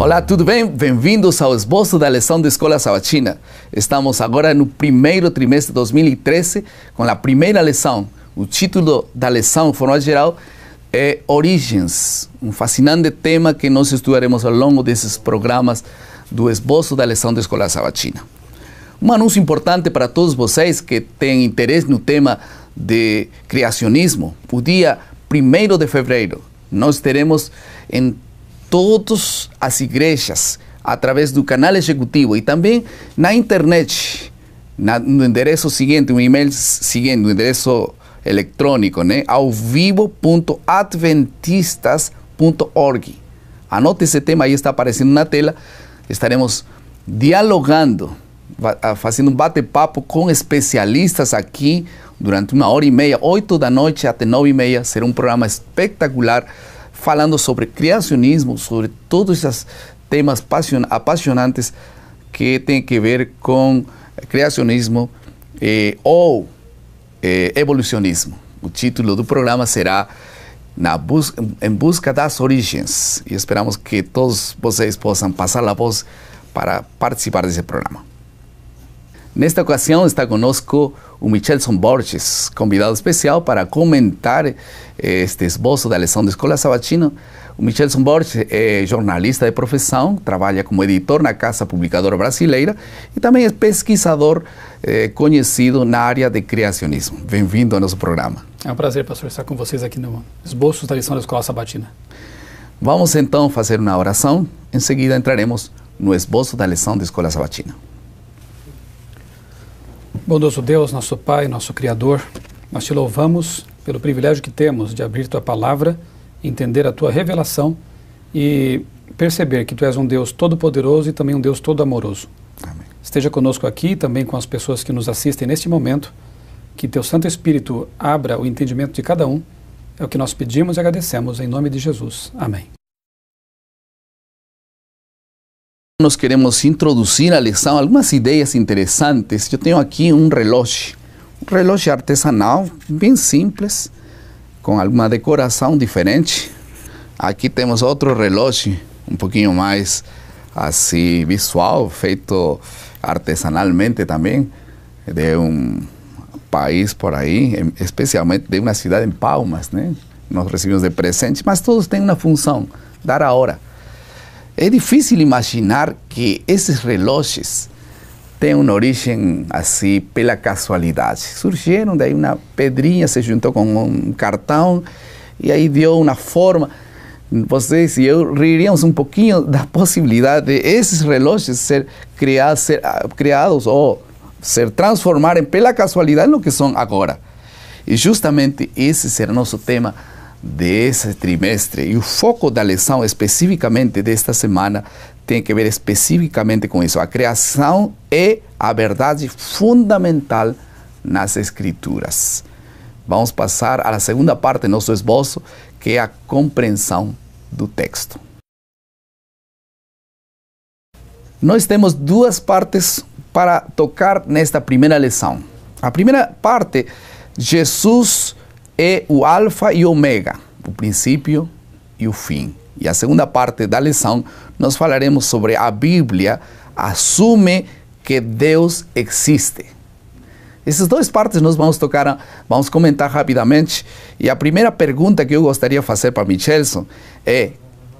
Olá, tudo bem? Bem-vindos ao esboço da lição da Escola Sabatina. Estamos agora no primeiro trimestre de 2013 com a primeira lição. O título da lição, de forma geral, é Origens, um fascinante tema que nós estudaremos ao longo desses programas do esboço da lição da Escola Sabatina. Um anúncio importante para todos vocês que têm interesse no tema de criacionismo. O dia 1º de fevereiro, nós teremos em todas as igrejas, através do canal executivo e também na internet, no endereço seguinte, um e-mail seguinte, no endereço eletrônico, né? aovivo.adventistas.org. Anote esse tema, aí está aparecendo na tela. Estaremos dialogando, fazendo um bate-papo com especialistas aqui durante 1h30, 8 da noite até 9h30. Será um programa espetacular, falando sobre criacionismo, sobre todos esses temas apaixonantes que têm a ver com criacionismo ou evolucionismo. O título do programa será Em Busca das Origens. E esperamos que todos vocês possam passar a voz para participar desse programa. Nesta ocasião está conosco o Michelson Borges, convidado especial para comentar este esboço da lição da Escola Sabatina. O Michelson Borges é jornalista de profissão, trabalha como editor na Casa Publicadora Brasileira e também é pesquisador conhecido na área de criacionismo. Bem-vindo ao nosso programa. É um prazer, pastor, estar com vocês aqui no esboço da lição da Escola Sabatina. Vamos então fazer uma oração, em seguida entraremos no esboço da lição da Escola Sabatina. Bondoso Deus, nosso Pai, nosso Criador, nós te louvamos pelo privilégio que temos de abrir Tua Palavra, entender a Tua revelação e perceber que Tu és um Deus todo-poderoso e também um Deus todo-amoroso. Amém. Esteja conosco aqui, também com as pessoas que nos assistem neste momento, que Teu Santo Espírito abra o entendimento de cada um. É o que nós pedimos e agradecemos em nome de Jesus. Amém. Nós queremos introduzir à lição algumas ideias interessantes. Eu tenho aqui um relógio artesanal, bem simples, com alguma decoração diferente. Aqui temos outro relógio, um pouquinho mais assim visual, feito artesanalmente também, de um país por aí, especialmente de uma cidade em Palmas, né? Nós recebemos de presente, mas todos têm uma função, dar a hora. É difícil imaginar que esses relógios têm uma origem assim pela casualidade. Surgiram, daí uma pedrinha se juntou com um cartão e aí deu uma forma. Vocês e eu riríamos um pouquinho da possibilidade de esses relógios ser criados ou ser transformarem pela casualidade no que são agora. E justamente esse será nosso tema desse trimestre, e o foco da lição especificamente desta semana tem que ver especificamente com isso. A criação é a verdade fundamental nas Escrituras. Vamos passar à segunda parte do nosso esboço, que é a compreensão do texto. Nós temos duas partes para tocar nesta primeira lição. A primeira parte, Jesus é o alfa e ômega, o princípio e o fim. E a segunda parte da lição, nós falaremos sobre a Bíblia assume que Deus existe. Essas duas partes nós vamos comentar rapidamente. E a primeira pergunta que eu gostaria de fazer para Michelson é: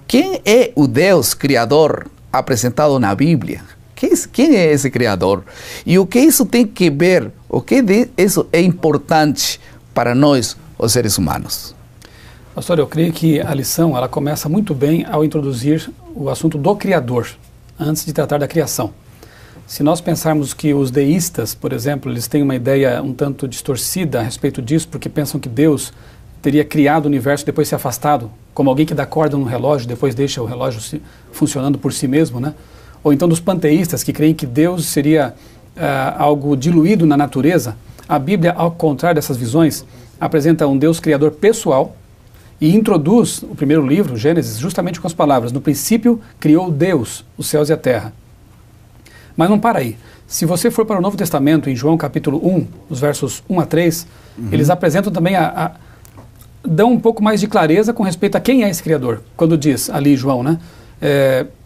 quem é o Deus Criador apresentado na Bíblia? Quem é esse Criador? E o que isso tem que ver, o que isso é importante para nós, os seres humanos? Pastor, eu creio que a lição ela começa muito bem ao introduzir o assunto do Criador, antes de tratar da criação. Se nós pensarmos que os deístas, por exemplo, eles têm uma ideia um tanto distorcida a respeito disso, porque pensam que Deus teria criado o universo e depois se afastado, como alguém que dá corda no relógio, depois deixa o relógio funcionando por si mesmo, né? Ou então dos panteístas, que creem que Deus seria algo diluído na natureza. A Bíblia, ao contrário dessas visões, apresenta um Deus criador pessoal e introduz o primeiro livro, Gênesis, justamente com as palavras: no princípio criou Deus os céus e a terra. Mas não para aí. Se você for para o Novo Testamento, em João capítulo 1, os versos 1 a 3, eles apresentam também dão um pouco mais de clareza com respeito a quem é esse Criador. Quando diz ali João, né?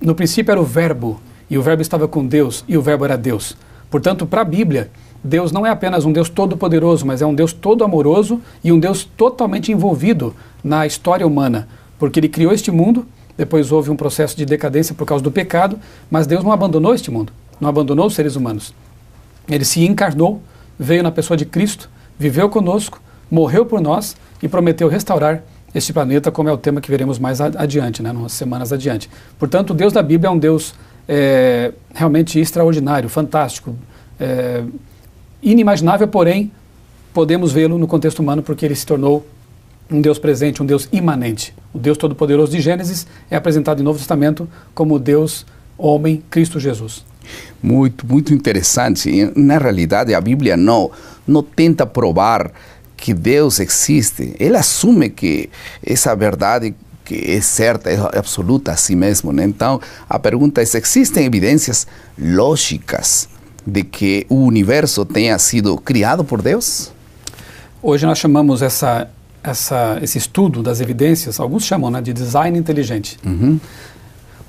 no princípio era o Verbo, e o Verbo estava com Deus, e o Verbo era Deus. Portanto, para a Bíblia, Deus não é apenas um Deus todo-poderoso, mas é um Deus todo-amoroso e um Deus totalmente envolvido na história humana, porque Ele criou este mundo, depois houve um processo de decadência por causa do pecado, mas Deus não abandonou este mundo, não abandonou os seres humanos. Ele se encarnou, veio na pessoa de Cristo, viveu conosco, morreu por nós e prometeu restaurar este planeta, como é o tema que veremos mais adiante, né, umas semanas adiante. Portanto, o Deus da Bíblia é um Deus realmente extraordinário, fantástico, inimaginável, porém, podemos vê-lo no contexto humano porque ele se tornou um Deus presente, um Deus imanente. O Deus Todo-Poderoso de Gênesis é apresentado no Novo Testamento como Deus, homem, Cristo Jesus. Muito, muito interessante. Na realidade, a Bíblia não tenta provar que Deus existe. Ele assume que essa verdade que é certa, é absoluta a si mesmo, né? Então, a pergunta é: existem evidências lógicas de que o universo tenha sido criado por Deus? Hoje nós chamamos esse estudo das evidências, alguns chamam, né, de design inteligente.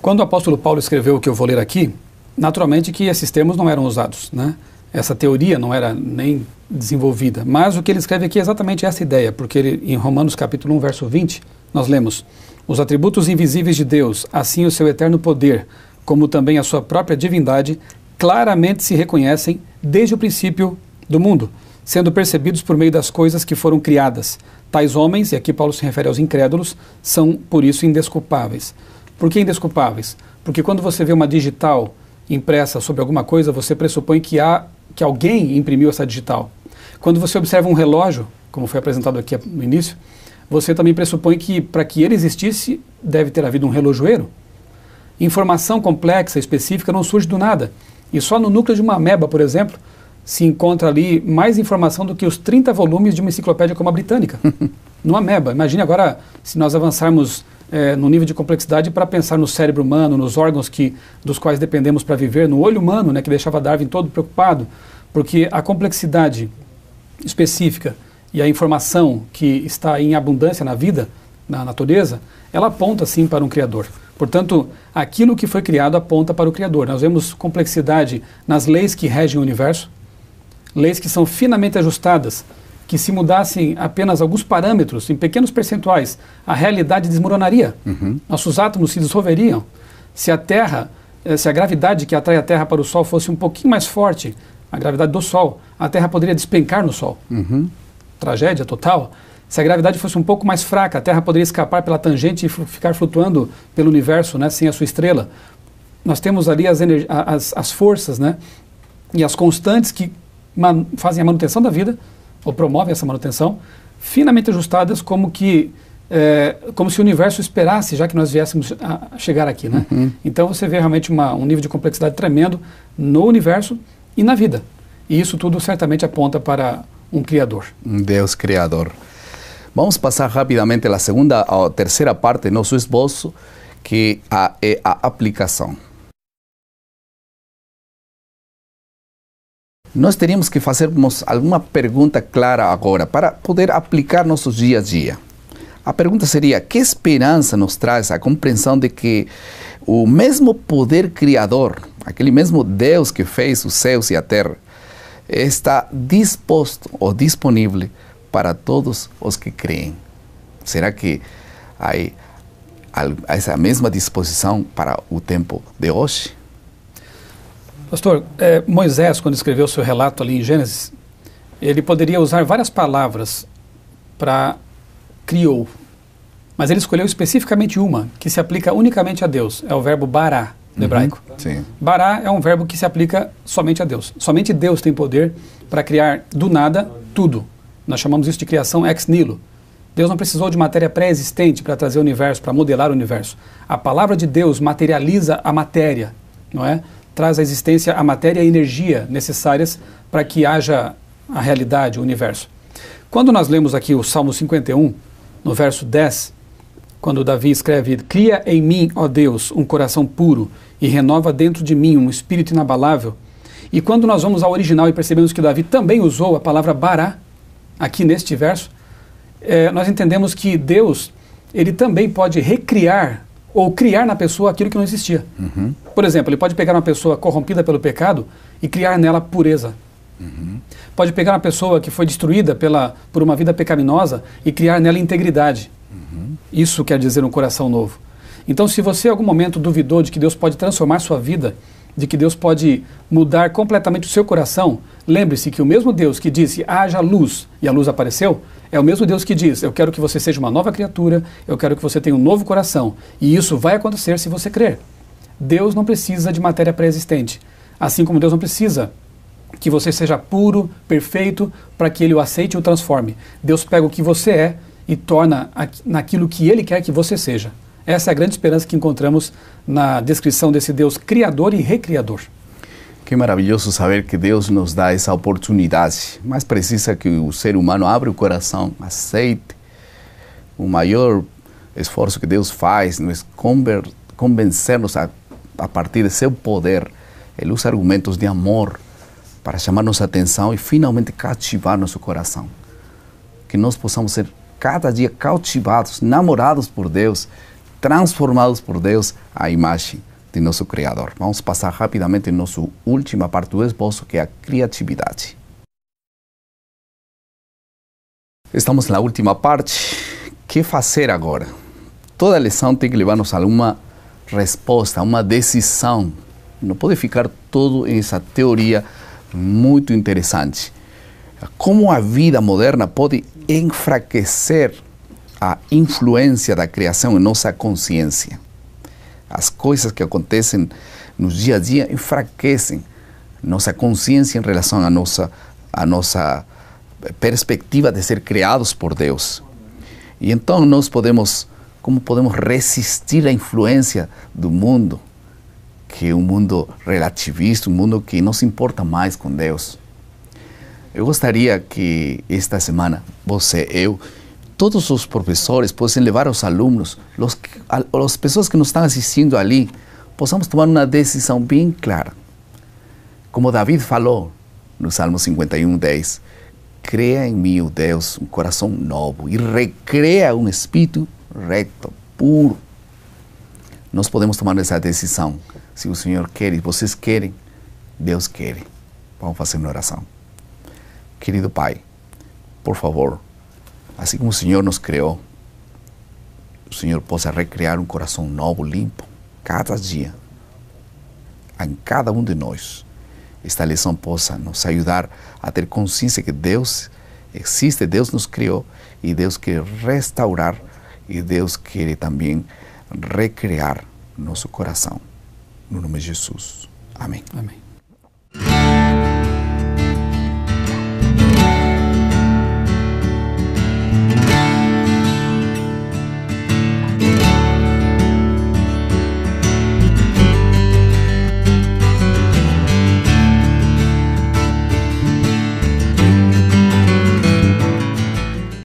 Quando o apóstolo Paulo escreveu o que eu vou ler aqui, naturalmente que esses termos não eram usados, né? Essa teoria não era nem desenvolvida, mas o que ele escreve aqui é exatamente essa ideia, porque ele, em Romanos capítulo 1, verso 20, nós lemos: os atributos invisíveis de Deus, assim o seu eterno poder, como também a sua própria divindade, claramente se reconhecem desde o princípio do mundo, sendo percebidos por meio das coisas que foram criadas. Tais homens, e aqui Paulo se refere aos incrédulos, são por isso indesculpáveis. Por que indesculpáveis? Porque quando você vê uma digital impressa sobre alguma coisa, você pressupõe que alguém imprimiu essa digital. Quando você observa um relógio, como foi apresentado aqui no início, você também pressupõe que para que ele existisse, deve ter havido um relojoeiro. Informação complexa, específica, não surge do nada. E só no núcleo de uma ameba, por exemplo, se encontra ali mais informação do que os 30 volumes de uma enciclopédia como a britânica. Numa ameba. Imagine agora se nós avançarmos no nível de complexidade para pensar no cérebro humano, nos órgãos dos quais dependemos para viver, no olho humano, né, que deixava Darwin todo preocupado, porque a complexidade específica e a informação que está em abundância na vida, na natureza, ela aponta sim para um Criador. Portanto, aquilo que foi criado aponta para o Criador. Nós vemos complexidade nas leis que regem o universo, leis que são finamente ajustadas, que se mudassem apenas alguns parâmetros, em pequenos percentuais, a realidade desmoronaria. Nossos átomos se dissolveriam. Se a gravidade que atrai a Terra para o Sol fosse um pouquinho mais forte, a gravidade do Sol, a Terra poderia despencar no Sol. Tragédia total. Se a gravidade fosse um pouco mais fraca, a Terra poderia escapar pela tangente e ficar flutuando pelo universo, né, sem a sua estrela. Nós temos ali as forças, né, e as constantes que fazem a manutenção da vida, ou promovem essa manutenção, finamente ajustadas como se o universo esperasse, já que nós viéssemos a chegar aqui, né? Então você vê realmente um nível de complexidade tremendo no universo e na vida. E isso tudo certamente aponta para um Criador. Um Deus Criador. Vamos passar rapidamente a segunda ou terceira parte do nosso esboço, que é a aplicação. Nós teríamos que fazermos alguma pergunta clara agora para poder aplicar nossos dia a dia. A pergunta seria: que esperança nos traz a compreensão de que o mesmo poder criador, aquele mesmo Deus que fez os céus e a terra, está disposto ou disponível para todos os que creem? Será que há essa mesma disposição para o tempo de hoje? Pastor, Moisés, quando escreveu o seu relato ali em Gênesis, ele poderia usar várias palavras para criou, mas ele escolheu especificamente uma que se aplica unicamente a Deus, é o verbo bará, no hebraico. Sim. Bará é um verbo que se aplica somente a Deus. Somente Deus tem poder para criar do nada tudo. Nós chamamos isso de criação ex nihilo. Deus não precisou de matéria pré-existente para trazer o universo, para modelar o universo. A palavra de Deus materializa a matéria, não é? Traz à existência a matéria e a energia necessárias para que haja a realidade, o universo. Quando nós lemos aqui o Salmo 51, no verso 10, quando Davi escreve: cria em mim, ó Deus, um coração puro e renova dentro de mim um espírito inabalável. E quando nós vamos ao original e percebemos que Davi também usou a palavra bará, aqui neste verso, nós entendemos que Deus, ele também pode recriar ou criar na pessoa aquilo que não existia. Por exemplo, ele pode pegar uma pessoa corrompida pelo pecado e criar nela pureza. Pode pegar uma pessoa que foi destruída por uma vida pecaminosa e criar nela integridade. Isso quer dizer um coração novo. Então, se você em algum momento duvidou de que Deus pode transformar sua vida, de que Deus pode mudar completamente o seu coração, lembre-se que o mesmo Deus que disse, haja luz, e a luz apareceu, é o mesmo Deus que diz, eu quero que você seja uma nova criatura, eu quero que você tenha um novo coração. E isso vai acontecer se você crer. Deus não precisa de matéria pré-existente, assim como Deus não precisa que você seja puro, perfeito, para que Ele o aceite e o transforme. Deus pega o que você é e torna naquilo que Ele quer que você seja. Essa é a grande esperança que encontramos na descrição desse Deus criador e recriador. Que maravilhoso saber que Deus nos dá essa oportunidade, mas precisa que o ser humano abra o coração, aceite. O maior esforço que Deus faz não é convencer-nos a partir de seu poder. Ele usa argumentos de amor para chamar nossa atenção e finalmente cativar nosso coração. Que nós possamos ser cada dia cautivados, namorados por Deus, transformados por Deus à imagem de nosso Criador. Vamos passar rapidamente em nossa última parte do esboço, que é a criatividade. Estamos na última parte. O que fazer agora? Toda lição tem que levar-nos a uma resposta, a uma decisão. Não pode ficar todo em essa teoria muito interessante. Como a vida moderna pode enfraquecer a influência da criação em nossa consciência. As coisas que acontecem no dia a dia enfraquecem nossa consciência em relação à nossa perspectiva de ser criados por Deus. E então como podemos resistir à influência do mundo, que é um mundo relativista, um mundo que não se importa mais com Deus. Eu gostaria que esta semana, você, eu, todos os professores possam levar os alunos, as pessoas que nos estão assistindo ali, possamos tomar uma decisão bem clara. Como David falou no Salmo 51:10, cria em mim, o Deus, um coração novo e recria um espírito reto, puro. Nós podemos tomar essa decisão. Se o Senhor quer e vocês querem, Deus quer. Vamos fazer uma oração. Querido Pai, por favor, assim como o Senhor nos criou, o Senhor possa recriar um coração novo, limpo, cada dia, em cada um de nós. Esta lição possa nos ajudar a ter consciência que Deus existe, Deus nos criou e Deus quer restaurar e Deus quer também recriar nosso coração. No nome de Jesus. Amém. Amém.